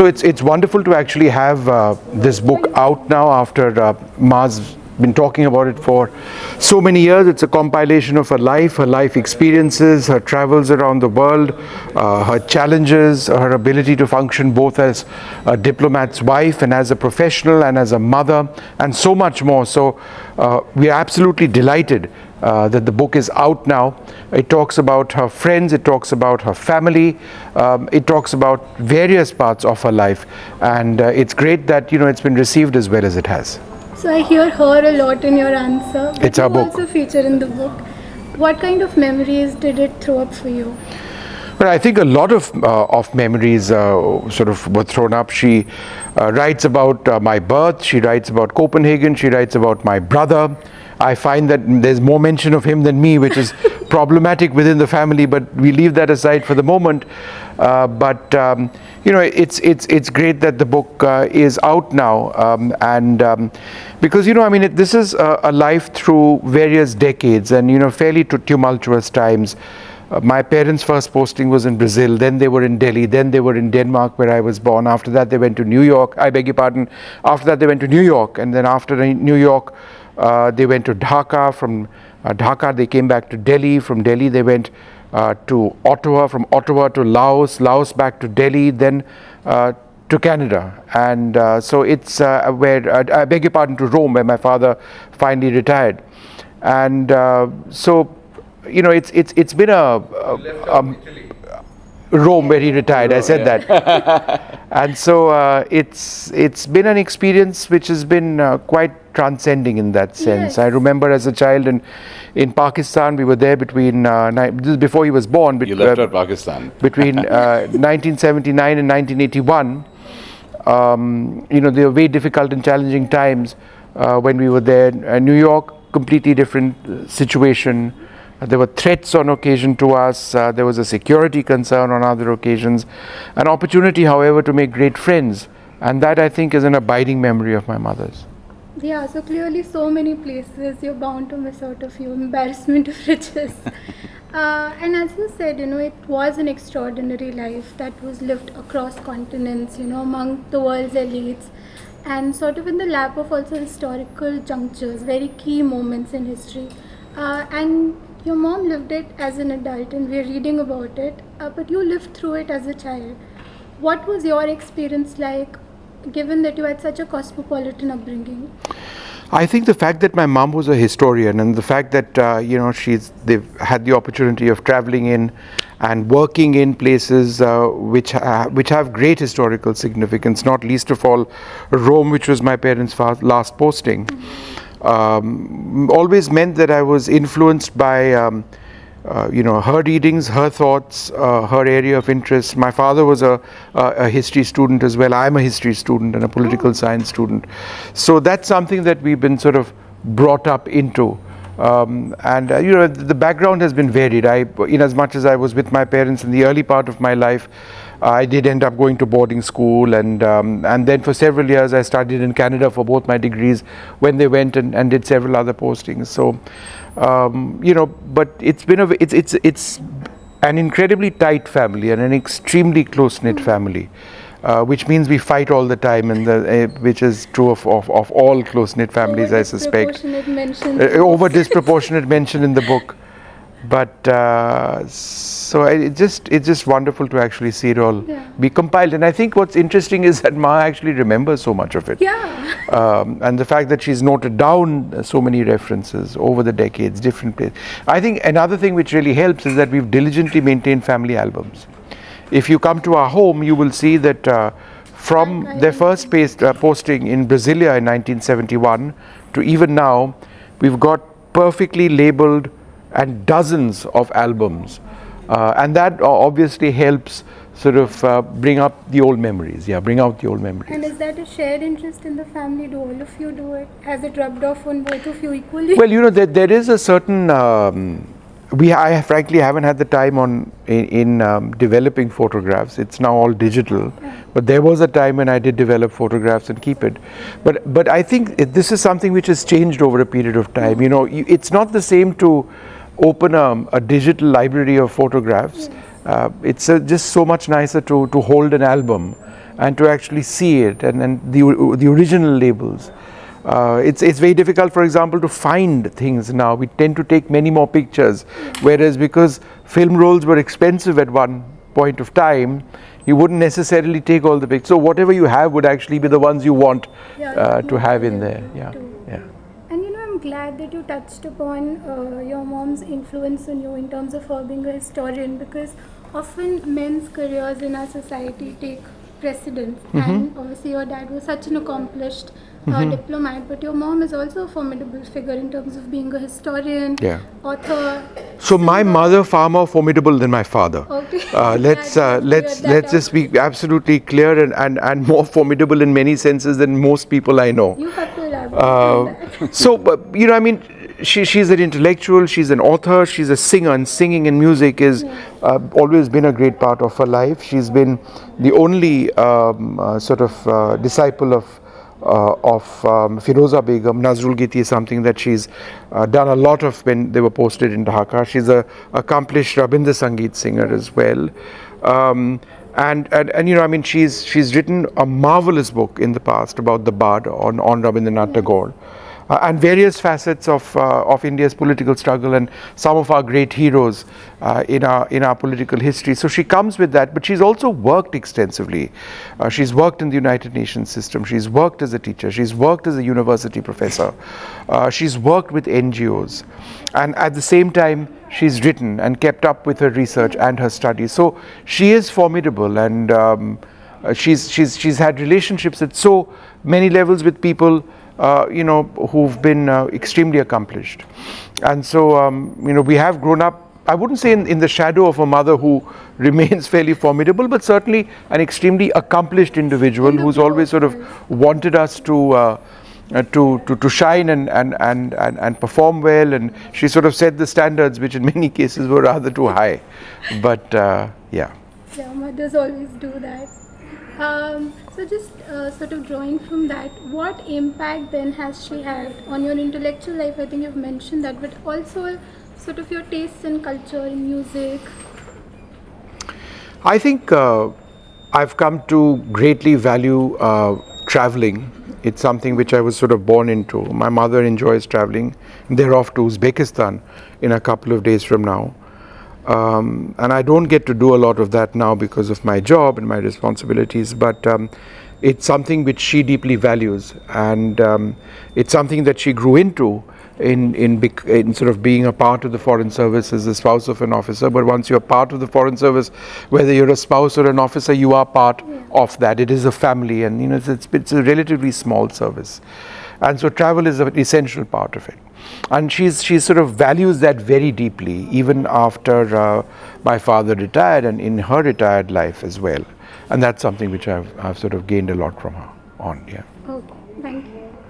So it's wonderful to actually have this book out now after Ma's been talking about it for so many years. It's a compilation of her life experiences, her travels around the world, her challenges, her ability to function both as a diplomat's wife and as a professional and as a mother, and so much more. So we are absolutely delighted that the book is out now. It talks about her friends, it talks about her family, it talks about various parts of her life, and it's great that it's been received as well as it has. So I hear her a lot in your answer. But It's our book. Also feature in the book. What kind of memories did it throw up for you? Well, I think a lot of memories sort of were thrown up. She writes about my birth, she writes about Copenhagen, she writes about my brother. I find that there's more mention of him than me, which is problematic within the family, but we leave that aside for the moment. It's great that the book is out now, because this is a life through various decades and fairly tumultuous times. My parents' first posting was in Brazil, then they were in Delhi, then they were in Denmark where I was born. After that they went to New York, I beg your pardon, after that they went to New York, and then after New York they went to Dhaka. From Dhaka they came back to Delhi. From Delhi they went to Ottawa. From Ottawa to Laos back to Delhi, then to Canada. And so it's where, I beg your pardon, to Rome, where my father finally retired. And it's been a Rome where he retired. I said that. And so it's been an experience which has been quite transcending in that sense. Yes. I remember as a child in Pakistan, we were there between this is before he was born. You left out Pakistan. Between 1979 and 1981. They were very difficult and challenging times when we were there. New York, completely different situation. There were threats on occasion to us. There was a security concern on other occasions. An opportunity, however, to make great friends. And that, I think, is an abiding memory of my mother's. Yeah, so clearly so many places you're bound to miss out a few. Embarrassment of riches. And as you said, it was an extraordinary life that was lived across continents, among the world's elites, and sort of in the lap of also historical junctures, very key moments in history. And your mom lived it as an adult, and we're reading about it, but you lived through it as a child. What was your experience like, given that you had such a cosmopolitan upbringing? I think the fact that my mom was a historian, and the fact that they've had the opportunity of traveling in and working in places which have great historical significance, not least of all Rome, which was my parents' last posting. Always meant that I was influenced by her readings, her thoughts, her area of interest. My father was a history student as well. I'm a history student and a political science student. So that's something that we've been sort of brought up into. The background has been varied. In as much as I was with my parents in the early part of my life, I did end up going to boarding school, and then for several years I studied in Canada for both my degrees when they went and did several other postings. So, but it's been it's an incredibly tight family and an extremely close-knit family. Which means we fight all the time, and which is true of all close-knit families, I suspect. Over disproportionate mention in the book, but so it's just wonderful to actually see it all be compiled. And I think what's interesting is that Ma actually remembers so much of it. Yeah. And the fact that she's noted down so many references over the decades, different places. I think another thing which really helps is that we've diligently maintained family albums. If you come to our home, you will see that from their first posting in Brasilia in 1971 to even now, we've got perfectly labeled and dozens of albums. And that obviously helps sort of bring up the old memories. Yeah, bring out the old memories. And is that a shared interest in the family? Do all of you do it? Has it rubbed off on both of you equally? Well, there is a certain... I frankly haven't had the time in developing photographs. It's now all digital, but there was a time when I did develop photographs and keep it. But I think this is something which has changed over a period of time. It's not the same to open a digital library of photographs. It's just so much nicer to hold an album and to actually see it and the original labels. It's very difficult, for example, to find things now. We tend to take many more pictures, whereas because film rolls were expensive at one point of time, you wouldn't necessarily take all the pictures. So whatever you have would actually be the ones you want to have in there. Yeah, yeah. And I'm glad that you touched upon your mom's influence on you in terms of her being a historian, because often men's careers in our society take precedence. And obviously your dad was such an accomplished diplomat, but your mom is also a formidable figure in terms of being a historian, author. So my mother far more formidable than my father. Okay. Let's just be absolutely clear, and more formidable in many senses than most people I know. You have to elaborate on that. So I mean, she's an intellectual, she's an author, she's a singer, and singing and music is always been a great part of her life. She's been the only sort of disciple of Firoza Begum. Nazrul Giti is something that she's done a lot of when they were posted in Dhaka. She's a accomplished Rabindra Sangeet singer as well. And I mean, she's written a marvelous book in the past about the Bard on Rabindranath Tagore. And various facets of India's political struggle and some of our great heroes in our political history. So she comes with that, but she's also worked extensively. She's worked in the United Nations system. She's worked as a teacher. She's worked as a university professor. She's worked with NGOs, and at the same time, she's written and kept up with her research and her studies. So she is formidable, and she's had relationships at so many levels with people who've been extremely accomplished. And so, we have grown up, I wouldn't say in the shadow of a mother who remains fairly formidable, but certainly an extremely accomplished individual who's always sort of wanted us to shine and perform well, and she sort of set the standards, which in many cases were rather too high. But yeah. Yeah, mothers always do that. So just sort of drawing from that, what impact then has she had on your intellectual life? I think you've mentioned that, but also sort of your tastes in culture, in music. I think I've come to greatly value traveling. It's something which I was sort of born into. My mother enjoys traveling. They're off to Uzbekistan in a couple of days from now. And I don't get to do a lot of that now because of my job and my responsibilities, but it's something which she deeply values, and it's something that she grew into in sort of being a part of the Foreign Service as the spouse of an officer. But once you're part of the Foreign Service, whether you're a spouse or an officer, you are part of that. It is a family, and it's a relatively small service, and so travel is an essential part of it. And she sort of values that very deeply, even after my father retired and in her retired life as well. And that's something which I've sort of gained a lot from her on. Yeah. Okay.